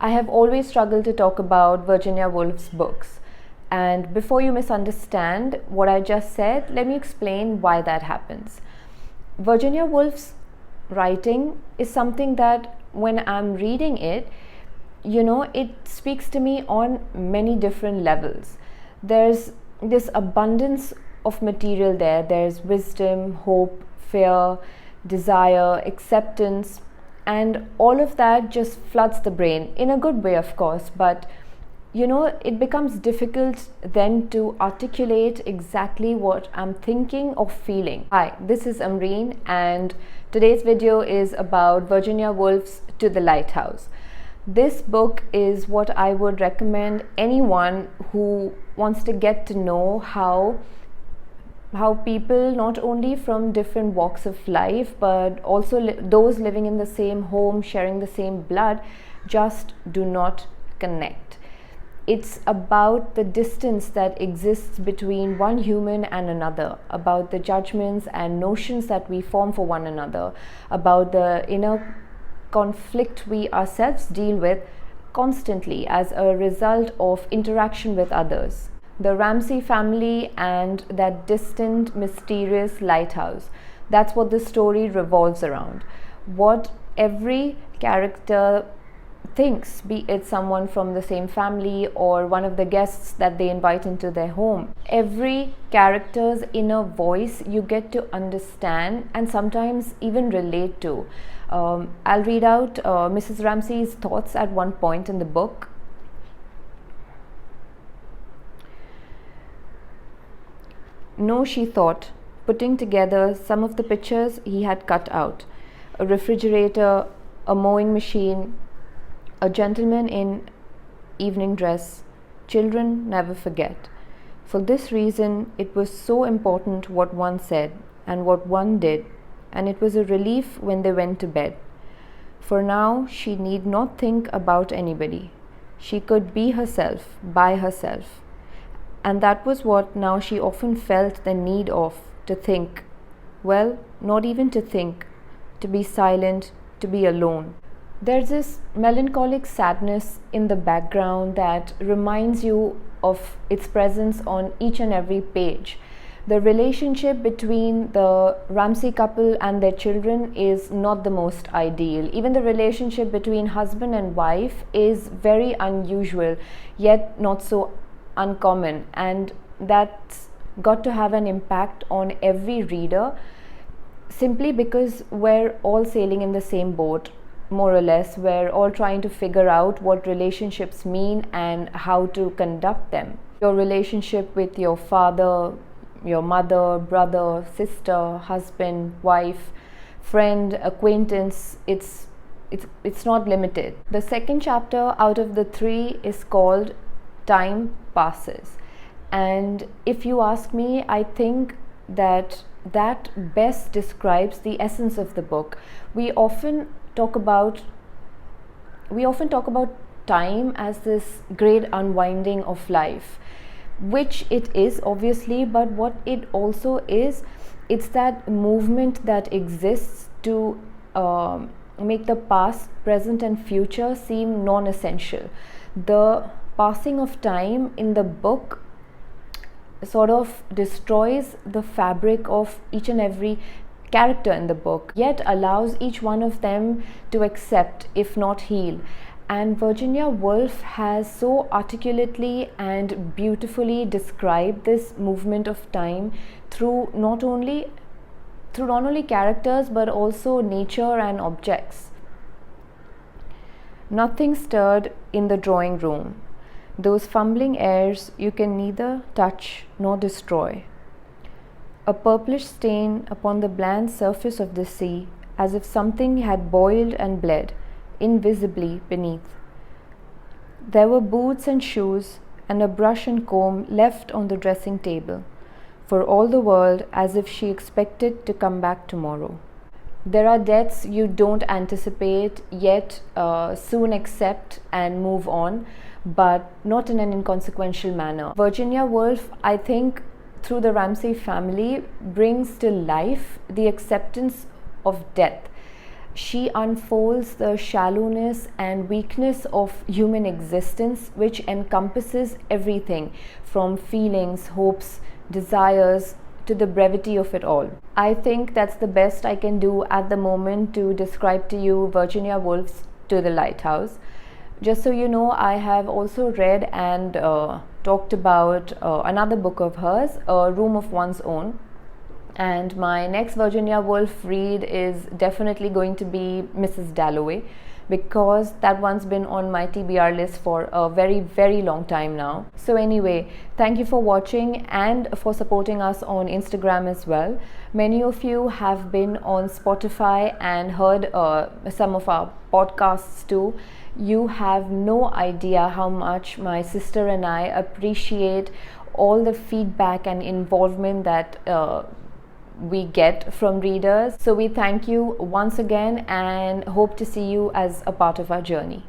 I have always struggled to talk about Virginia Woolf's books. And before you misunderstand what I just said, let me explain why that happens. Virginia Woolf's writing is something that when I'm reading it, it speaks to me on many different levels. There's this abundance of material there. There's wisdom, hope, fear, desire, acceptance, and all of that just floods the brain in a good way, of course, but it becomes difficult then to articulate exactly what I'm thinking or feeling. Hi, this is Amreen, and today's video is about Virginia Woolf's To the Lighthouse. This book is what I would recommend anyone who wants to get to know how people, not only from different walks of life, but also those living in the same home, sharing the same blood, just do not connect. It's about the distance that exists between one human and another, about the judgments and notions that we form for one another, about the inner conflict we ourselves deal with constantly as a result of interaction with others. The Ramsay family and that distant, mysterious lighthouse. That's what the story revolves around. What every character thinks, be it someone from the same family or one of the guests that they invite into their home. Every character's inner voice you get to understand and sometimes even relate to. I'll read out Mrs. Ramsay's thoughts at one point in the book. No, she thought, putting together some of the pictures he had cut out. A refrigerator, a mowing machine, a gentleman in evening dress. Children never forget. For this reason, it was so important what one said and what one did, and it was a relief when they went to bed. For now, she need not think about anybody. She could be herself, by herself. And that was what now she often felt the need of, to think. Well, not even to think, to be silent, to be alone. There's this melancholic sadness in the background that reminds you of its presence on each and every page. The relationship between the Ramsay couple and their children is not the most ideal. Even the relationship between husband and wife is very unusual, yet not so uncommon, and that's got to have an impact on every reader simply because we're all sailing in the same boat, more or less. We're all trying to figure out what relationships mean and how to conduct them. Your relationship with your father, your mother, brother, sister, husband, wife, friend, acquaintance, it's not limited. The second chapter out of the three is called Time Passes, and if you ask me, I think that best describes the essence of the book. We often talk about time as this great unwinding of life, which it is obviously, but what it also is, it's that movement that exists to make the past, present and future seem non-essential. The passing of time in the book sort of destroys the fabric of each and every character in the book, yet allows each one of them to accept, if not heal. And Virginia Woolf has so articulately and beautifully described this movement of time through not only characters but also nature and objects. Nothing stirred in the drawing room. Those fumbling airs you can neither touch nor destroy. A purplish stain upon the bland surface of the sea, as if something had boiled and bled invisibly beneath. There were boots and shoes and a brush and comb left on the dressing table, for all the world as if she expected to come back tomorrow. There are deaths you don't anticipate, yet soon accept and move on, but not in an inconsequential manner. Virginia Woolf, I think, through the Ramsay family, brings to life the acceptance of death. She unfolds the shallowness and weakness of human existence, which encompasses everything from feelings, hopes, desires, to the brevity of it all. I think that's the best I can do at the moment to describe to you Virginia Woolf's To the Lighthouse. Just so you know, I have also read and talked about another book of hers, A Room of One's Own. And my next Virginia Woolf read is definitely going to be Mrs. Dalloway, because that one's been on my TBR list for a very, very long time now. So anyway, thank you for watching and for supporting us on Instagram as well. Many of you have been on Spotify and heard some of our podcasts too. You have no idea how much my sister and I appreciate all the feedback and involvement that we get from readers. So we thank you once again and hope to see you as a part of our journey.